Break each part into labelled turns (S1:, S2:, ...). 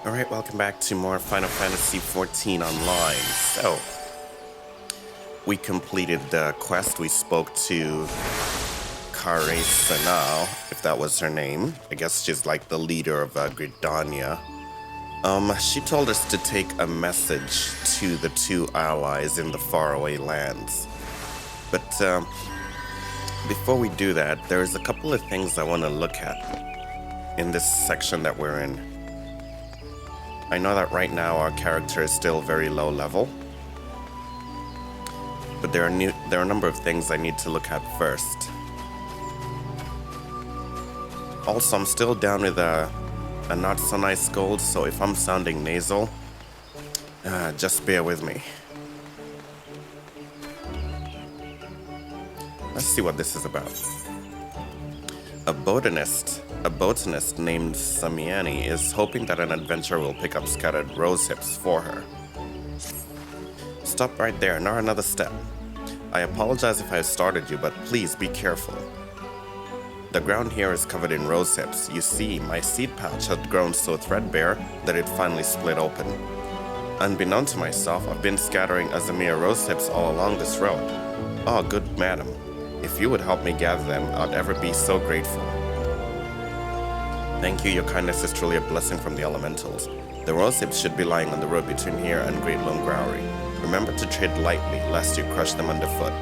S1: Alright, welcome back to more Final Fantasy XIV Online. So, we completed the quest. We spoke to Kan-E-Senna, if that was her name. I guess she's like the leader of Gridania. She told us to take a message to the two allies in the faraway lands. But before we do that, there's a couple of things I want to look at in this section that we're in. I know that right now our character is still very low level, but there are a number of things I need to look at first. Also, I'm still down with a not so nice scold, so if I'm sounding nasal, just bear with me. Let's see what this is about. A botanist named Miounne is hoping that an adventurer will pick up scattered rose hips for her. Stop right there, not another step. I apologize if I started you, but please be careful. The ground here is covered in rose hips. You see, my seed pouch had grown so threadbare that it finally split open. Unbeknown to myself, I've been scattering Azamir rose hips all along this road. Oh, good madam. If you would help me gather them, I'd ever be so grateful. Thank you, your kindness is truly a blessing from the elementals. The rose hips should be lying on the road between here and Great Loam Growry. Remember to tread lightly, lest you crush them underfoot.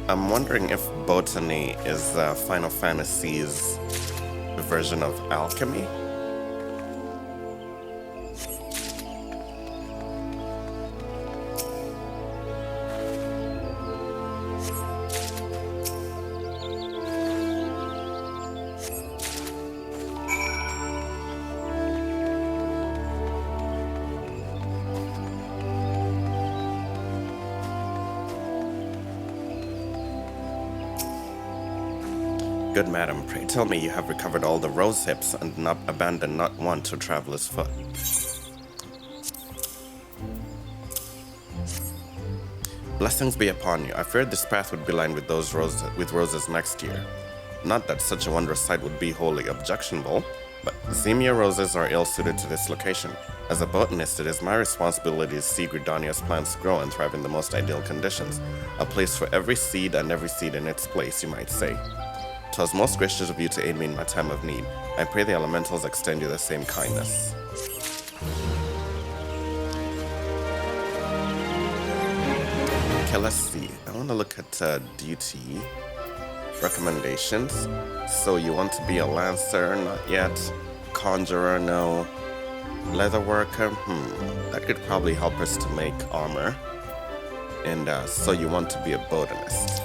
S1: I'm wondering if botany is Final Fantasy's version of alchemy? Good madam, pray tell me you have recovered all the rose hips and not abandoned not one to traveler's foot. Blessings be upon you. I feared this path would be lined with roses next year. Not that such a wondrous sight would be wholly objectionable, but Zemia roses are ill-suited to this location. As a botanist, it is my responsibility to see Gridania's plants grow and thrive in the most ideal conditions. A place for every seed and every seed in its place, you might say. 'Twas most gracious of you to aid me in my time of need. I pray the elementals extend you the same kindness. Okay, let's see. I want to look at duty recommendations. So you want to be a lancer? Not yet. Conjurer? No. Leatherworker? That could probably help us to make armor. And so you want to be a botanist.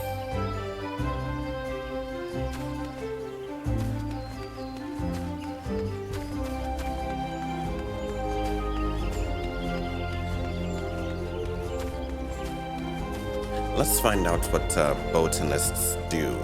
S1: Let's find out what botanists do.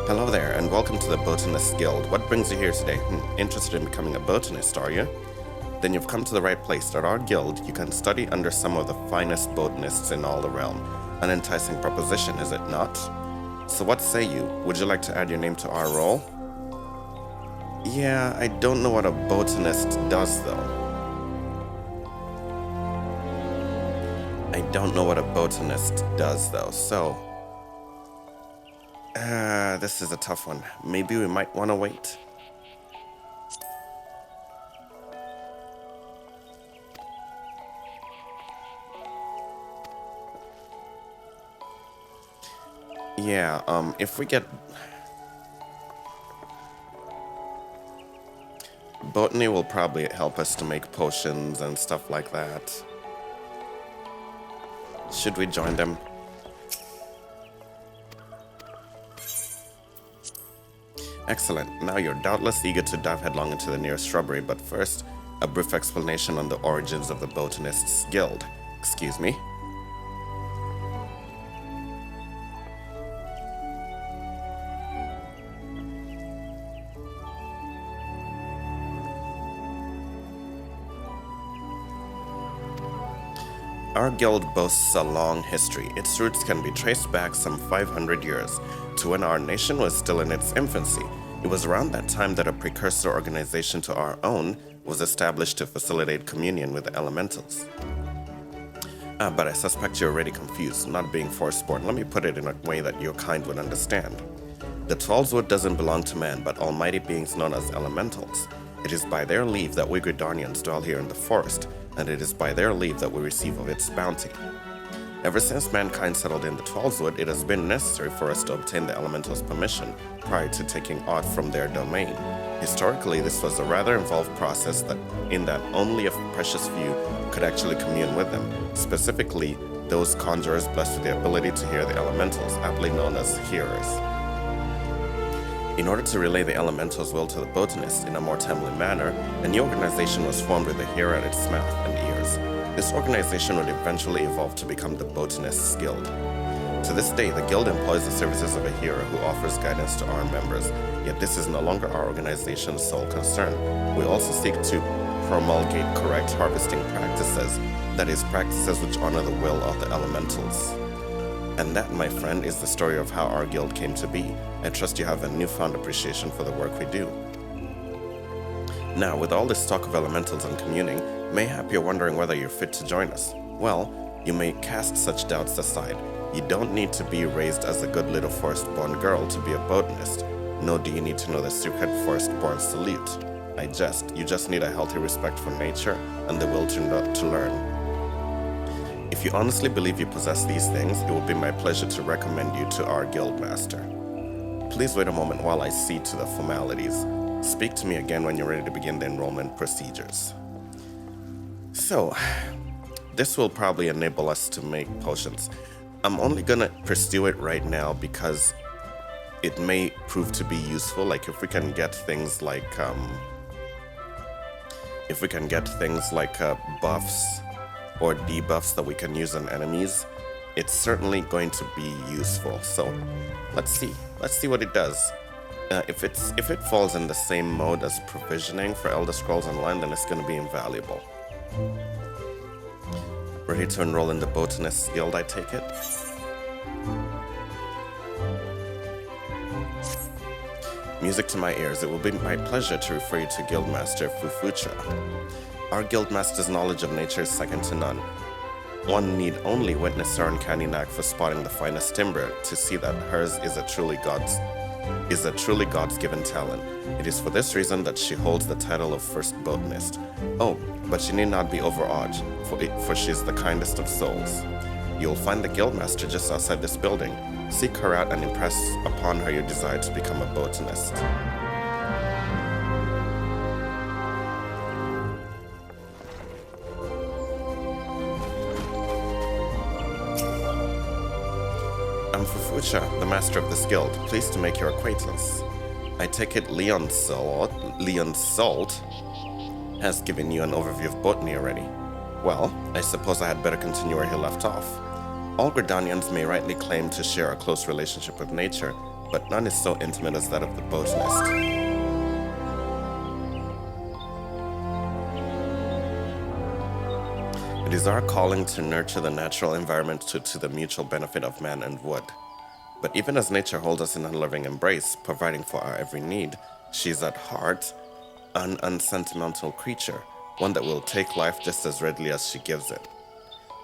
S1: Hello there, and welcome to the Botanist Guild. What brings you here today? Interested in becoming a botanist, are you? Then you've come to the right place. At our guild, you can study under some of the finest botanists in all the realm. An enticing proposition, is it not? So what say you? Would you like to add your name to our roll? Yeah, I don't know what a botanist does, though. So... this is a tough one. Maybe we might want to wait. Yeah, if we get... Botany will probably help us to make potions and stuff like that. Should we join them? Excellent. Now you're doubtless eager to dive headlong into the nearest shrubbery, but first, a brief explanation on the origins of the Botanists Guild. Excuse me. Our guild boasts a long history. Its roots can be traced back some 500 years, to when our nation was still in its infancy. It was around that time that a precursor organization to our own was established to facilitate communion with the elementals. But I suspect you're already confused, not being Forsborn. Let me put it in a way that your kind would understand. The Twelveswood doesn't belong to man, but almighty beings known as elementals. It is by their leave that we Gridanians dwell here in the forest, and it is by their leave that we receive of its bounty. Ever since mankind settled in the Twelveswood, it has been necessary for us to obtain the elementals' permission prior to taking aught from their domain. Historically, this was a rather involved process in that only a precious few could actually commune with them, specifically those conjurers blessed with the ability to hear the elementals, aptly known as hearers. In order to relay the elementals' will to the botanists in a more timely manner, a new organization was formed with the hearer at its mouth and ears. This organization would eventually evolve to become the Botanists Guild. To this day, the guild employs the services of a hearer who offers guidance to our members, yet this is no longer our organization's sole concern. We also seek to promulgate correct harvesting practices, that is, practices which honor the will of the elementals. And that, my friend, is the story of how our guild came to be. I trust you have a newfound appreciation for the work we do. Now, with all this talk of elementals and communing, mayhap you're wondering whether you're fit to join us. Well, you may cast such doubts aside. You don't need to be raised as a good little forest-born girl to be a botanist, nor do you need to know the secret forest-born salute. You just need a healthy respect for nature and the will to learn. If you honestly believe you possess these things, it will be my pleasure to recommend you to our guild master. Please wait a moment while I see to the formalities. Speak to me again when you're ready to begin the enrollment procedures. So, this will probably enable us to make potions. I'm only gonna pursue it right now because it may prove to be useful. Like if we can get things like buffs or debuffs that we can use on enemies, it's certainly going to be useful. So let's see what it does. If it falls in the same mode as provisioning for Elder Scrolls Online, then it's going to be invaluable. Ready to enroll in the Botanist Guild, I take it? Music to my ears. It will be my pleasure to refer you to Guildmaster Fufucha. Our Guildmaster's knowledge of nature is second to none. One need only witness her uncanny knack for spotting the finest timber to see that hers is a truly God's given talent. It is for this reason that she holds the title of First Botanist. Oh, but she need not be overawed, for she is the kindest of souls. You will find the Guildmaster just outside this building. Seek her out and impress upon her your desire to become a botanist. I'm Fufucha, the master of this guild. Pleased to make your acquaintance. I take it Leon Salt has given you an overview of botany already. Well, I suppose I had better continue where he left off. All Gridanians may rightly claim to share a close relationship with nature, but none is so intimate as that of the botanist. It is our calling to nurture the natural environment to the mutual benefit of man and wood. But even as nature holds us in her loving embrace, providing for our every need, she is at heart an unsentimental creature, one that will take life just as readily as she gives it.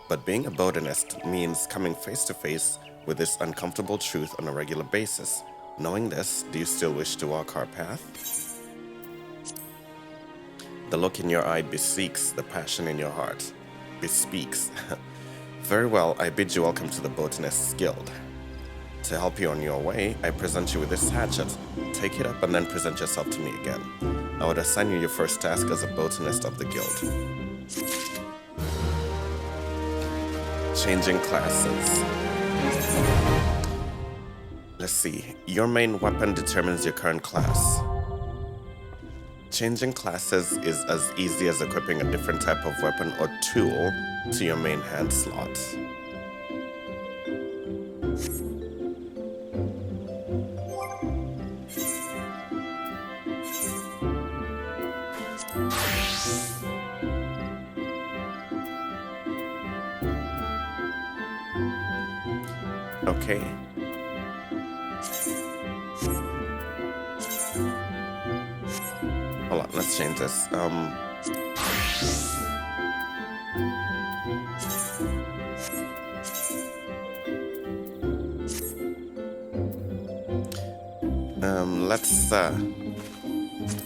S1: But being a botanist means coming face to face with this uncomfortable truth on a regular basis. Knowing this, do you still wish to walk our path? The look in your eye bespeaks the passion in your heart. Bespeaks. Very well, I bid you welcome to the Botanist's Guild. To help you on your way, I present you with this hatchet. Take it up and then present yourself to me again. I would assign you your first task as a botanist of the guild. Changing classes. Let's see. Your main weapon determines your current class. Changing classes is as easy as equipping a different type of weapon or tool to your main hand slot. Okay. Hold on, let's change this.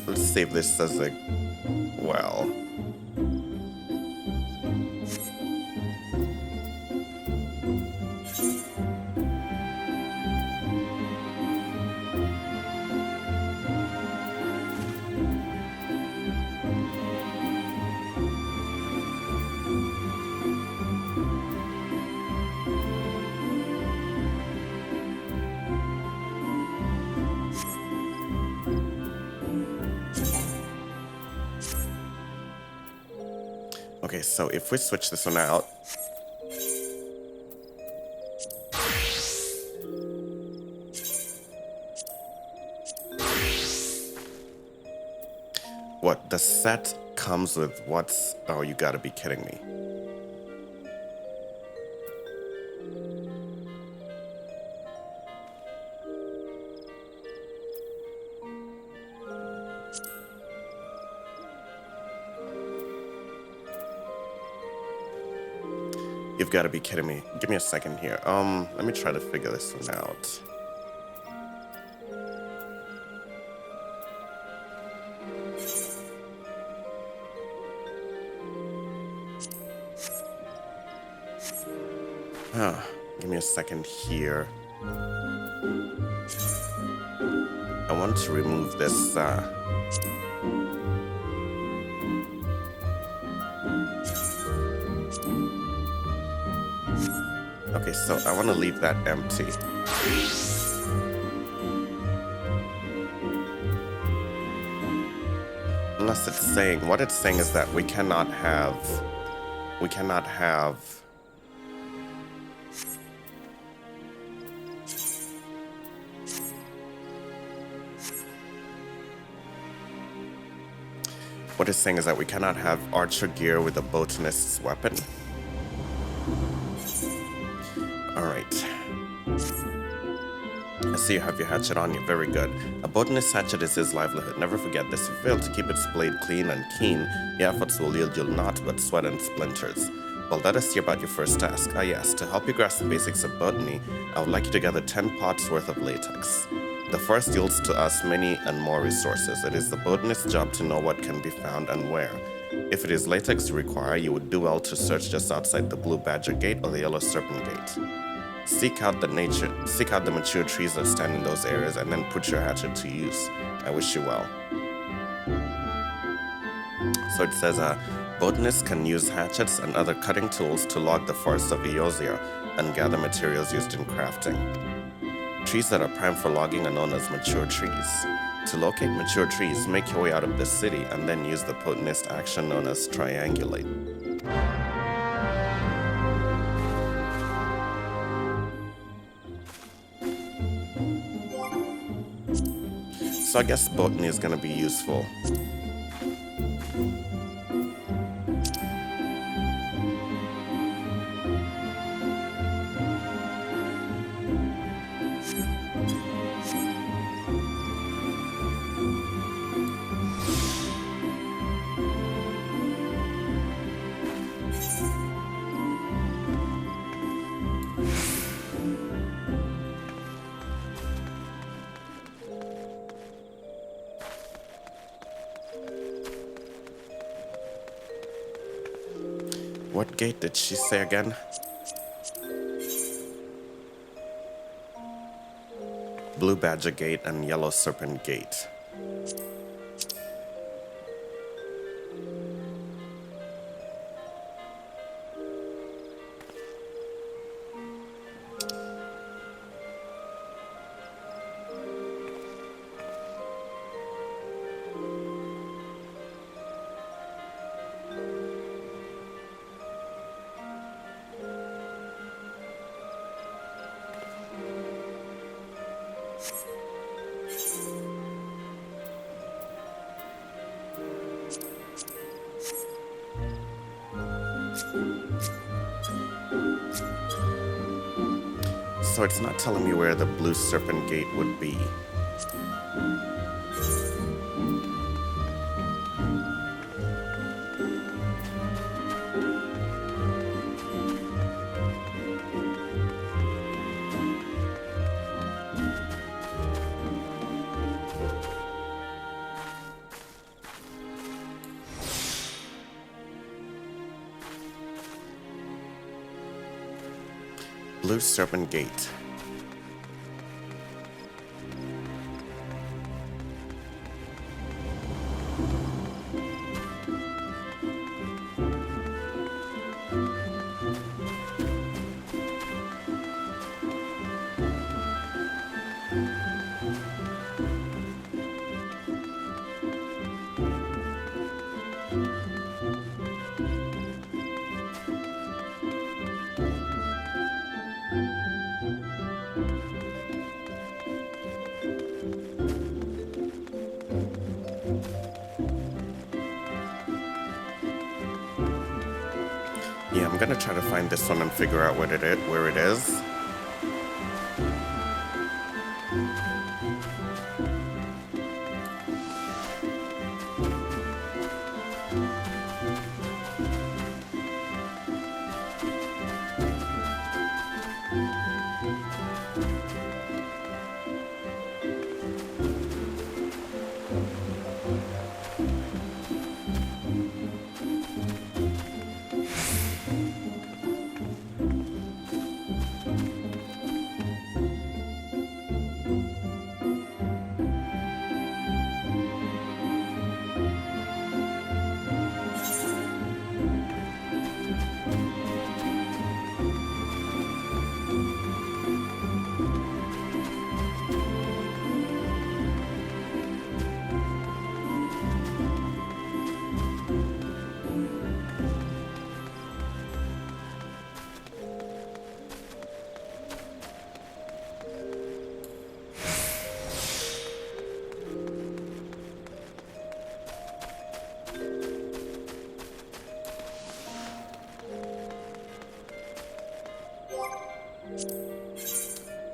S1: Let's save this as a, well. Okay, so if we switch this one out, what, the set comes with what's, oh, you gotta be kidding me. You've got to be kidding me. Give me a second here. Let me try to figure this one out. Give me a second here. I want to remove this, okay, so I want to leave that empty. Unless it's saying, what it's saying is that we cannot have, what it's saying is that we cannot have archer gear with a botanist's weapon. Alright. I see you have your hatchet on you. Very good. A botanist's hatchet is his livelihood. Never forget this. If you fail to keep its blade clean and keen, your efforts will yield you naught but sweat and splinters. Well, let us hear about your first task. Ah yes, to help you grasp the basics of botany, I would like you to gather 10 pots worth of latex. The first yields to us many and more resources. It is the botanist's job to know what can be found and where. If it is latex you require, you would do well to search just outside the Blue Badger Gate or the Yellow Serpent Gate. Seek out the mature trees that stand in those areas and then put your hatchet to use. I wish you well. So it says, botanists can use hatchets and other cutting tools to log the forests of Eorzea and gather materials used in crafting. Trees that are prime for logging are known as mature trees. To locate mature trees, make your way out of the city and then use the botanist action known as triangulate. So I guess botany is going to be useful. What gate did she say again? Blue Badger Gate and Yellow Serpent Gate. So it's not telling me where the Blue Serpent Gate would be. Blue Serpent Gate. Yeah, I'm gonna try to find this one and figure out where it is.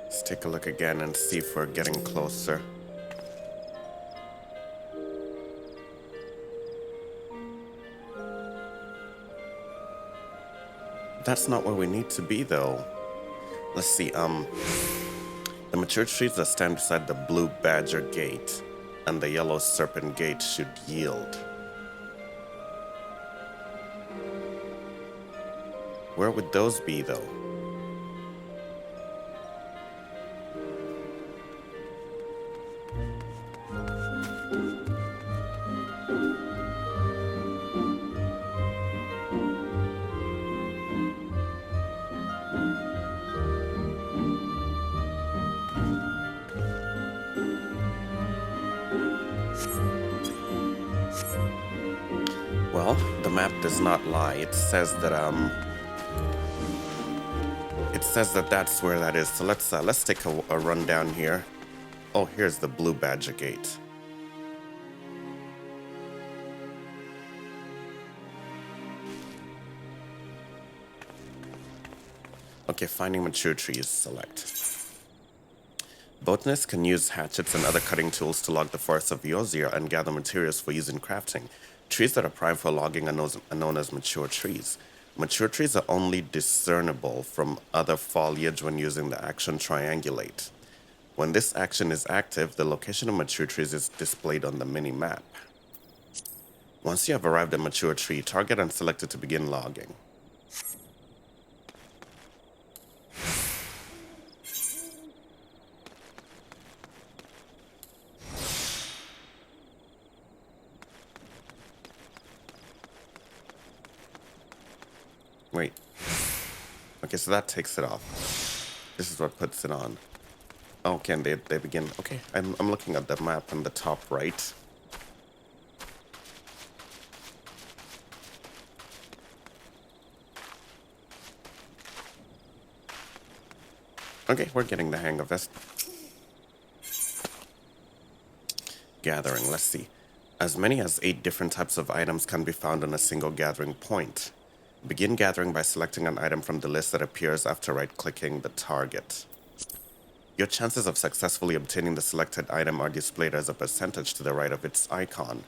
S1: Let's take a look again and see if we're getting closer. That's not where we need to be, though. Let's see, the mature trees that stand beside the Blue Badger Gate and the Yellow Serpent Gate should yield. Where would those be, though? Well, the map does not lie. It says that that's where that is. So let's take a run down here. Oh, here's the Blue Badger Gate. Okay, finding mature trees, select. Botanists can use hatchets and other cutting tools to log the forests of Eorzea and gather materials for use in crafting. Trees that are primed for logging are known as mature trees. Mature trees are only discernible from other foliage when using the action triangulate. When this action is active, the location of mature trees is displayed on the mini-map. Once you have arrived at mature tree, target and select it to begin logging. Wait. Okay, so that takes it off. This is what puts it on. Okay, and they begin. Okay, I'm looking at the map on the top right. Okay, we're getting the hang of this. Gathering, let's see. As many as 8 different types of items can be found on a single gathering point. Begin gathering by selecting an item from the list that appears after right-clicking the target. Your chances of successfully obtaining the selected item are displayed as a percentage to the right of its icon.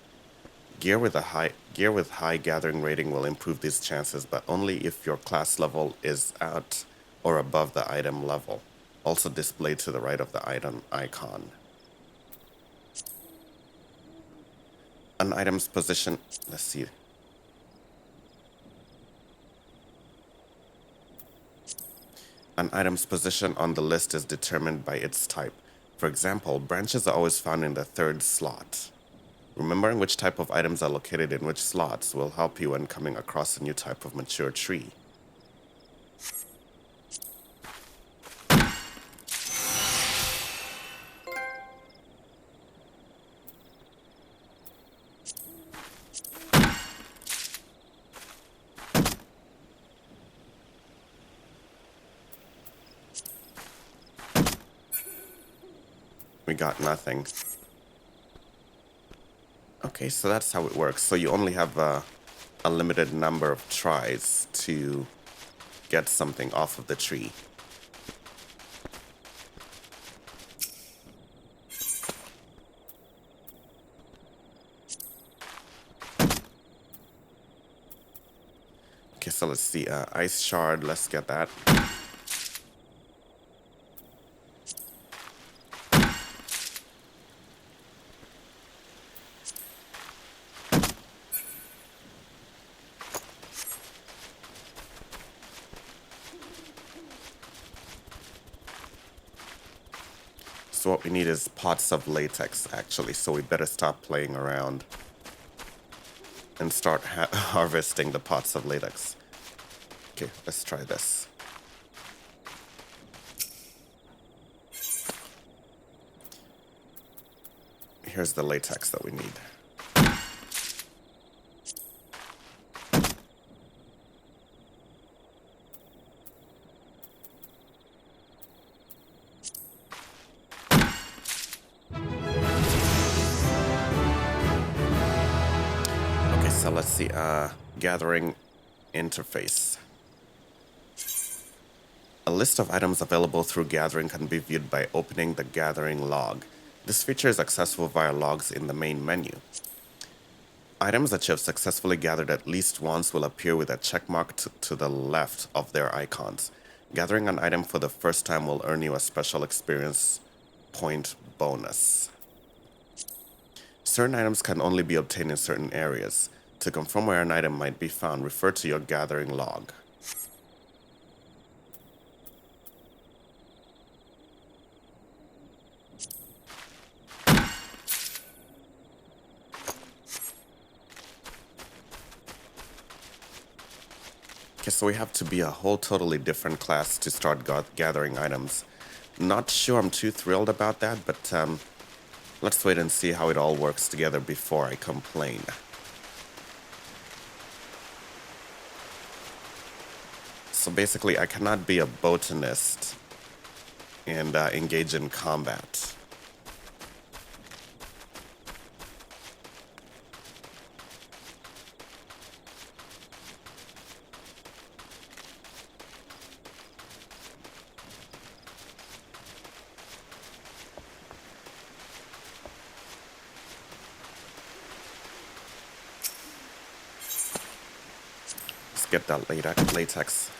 S1: Gear with high gathering rating will improve these chances, but only if your class level is at or above the item level, also displayed to the right of the item icon. An item's position, let's see. An item's position on the list is determined by its type. For example, branches are always found in the 3rd slot. Remembering which type of items are located in which slots will help you when coming across a new type of mature tree. We got nothing. Okay, so that's how it works. So you only have a limited number of tries to get something off of the tree. Okay, so let's see. Ice shard, let's get that. So what we need is pots of latex, actually, so we better stop playing around and start harvesting the pots of latex. Okay, let's try this. Here's the latex that we need. So let's see, gathering interface. A list of items available through gathering can be viewed by opening the gathering log. This feature is accessible via logs in the main menu. Items that you have successfully gathered at least once will appear with a checkmark to the left of their icons. Gathering an item for the first time will earn you a special experience point bonus. Certain items can only be obtained in certain areas. To confirm where an item might be found, refer to your gathering log. Okay, so we have to be a whole totally different class to start gathering items. Not sure I'm too thrilled about that, but let's wait and see how it all works together before I complain. So basically, I cannot be a botanist and engage in combat. Let's get that latex.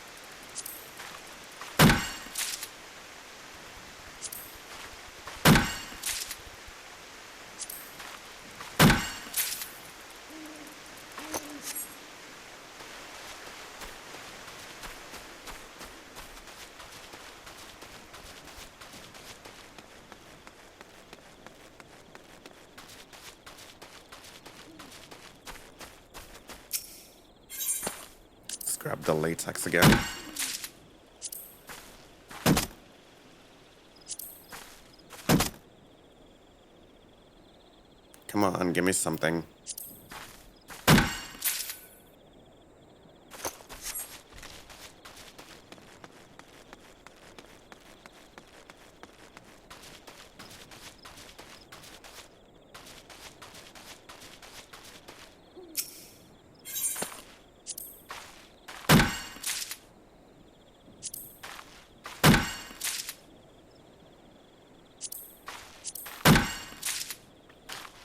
S1: Grab the latex again. Come on, give me something.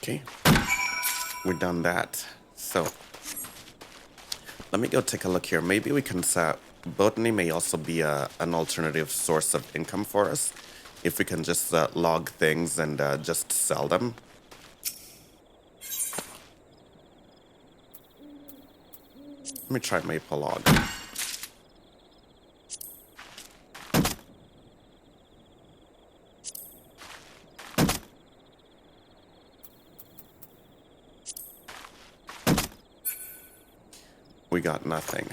S1: Okay, we're done that. So, let me go take a look here. Maybe we can botany may also be an alternative source of income for us if we can just log things and just sell them. Let me try maple log. We got nothing.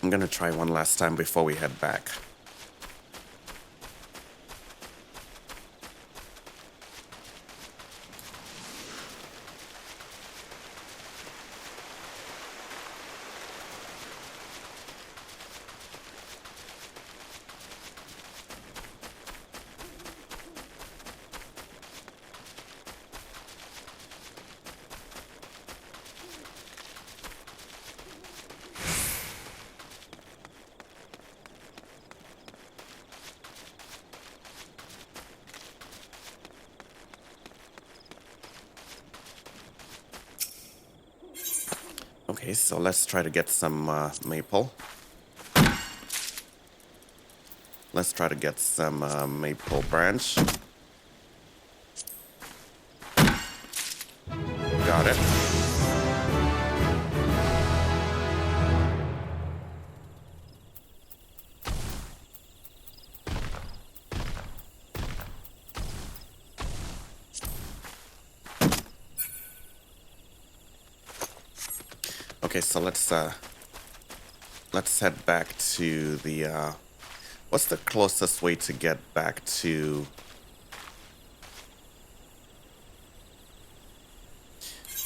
S1: I'm gonna try one last time before we head back. Okay, so let's try to get some maple. Let's try to get some maple branch. Got it. Okay, so let's head back to the what's the closest way to get back to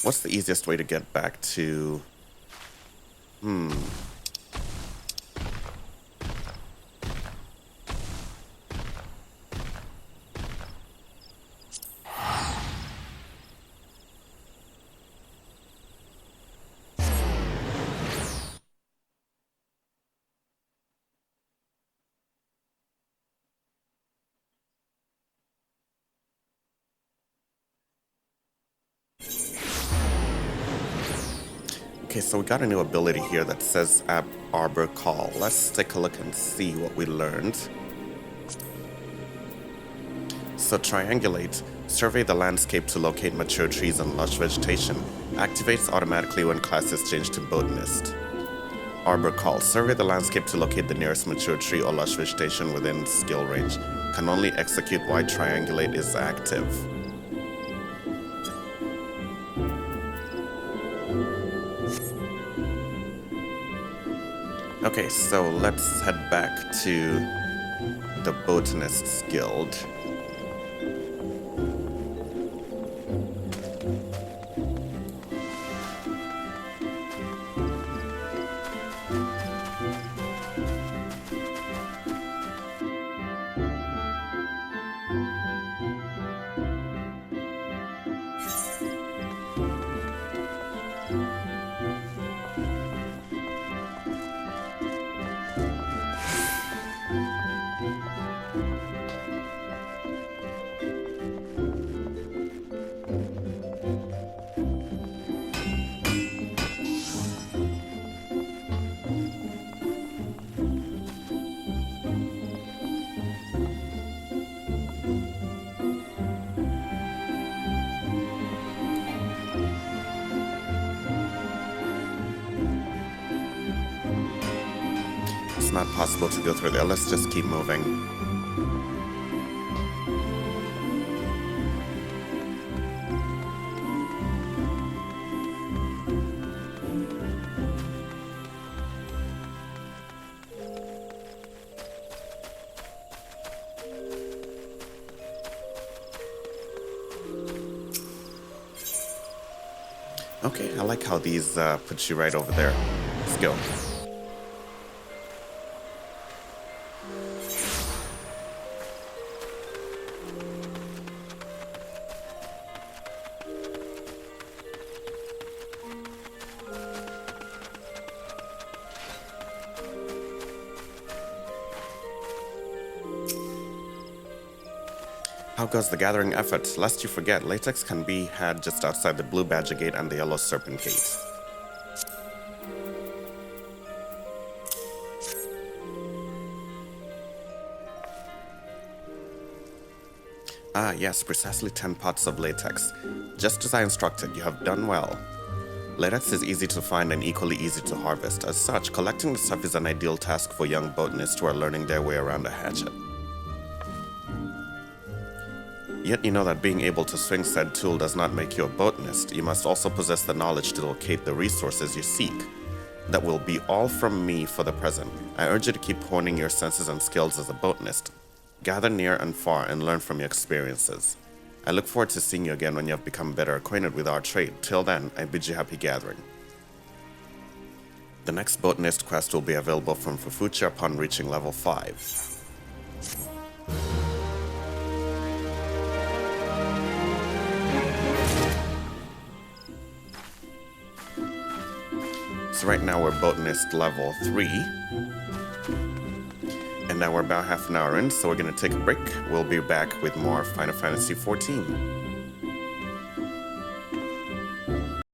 S1: what's the easiest way to get back to Okay, so we got a new ability here that says Arbor Call. Let's take a look and see what we learned. So triangulate. Survey the landscape to locate mature trees and lush vegetation. Activates automatically when class is changed to botanist. Arbor Call. Survey the landscape to locate the nearest mature tree or lush vegetation within skill range. Can only execute while triangulate is active. Okay, so let's head back to the Botanists Guild. It's not possible to go through there. Let's just keep moving. Okay, I like how these put you right over there. Let's go. How How goes the gathering effort? Lest you forget, latex can be had just outside the Blue Badger Gate and the Yellow Serpent Gate. Ah, yes, precisely 10 pots of latex. Just as I instructed, you have done well. Latex is easy to find and equally easy to harvest. As such, collecting the stuff is an ideal task for young botanists who are learning their way around a hatchet. Yet you know that being able to swing said tool does not make you a botanist. You must also possess the knowledge to locate the resources you seek. That will be all from me for the present. I urge you to keep honing your senses and skills as a botanist. Gather near and far and learn from your experiences. I look forward to seeing you again when you have become better acquainted with our trade. Till then, I bid you happy gathering. The next botanist quest will be available from Fufucha upon reaching level 5. So right now we're botanist level 3. And now we're about half an hour in, so we're going to take a break. We'll be back with more Final Fantasy XIV.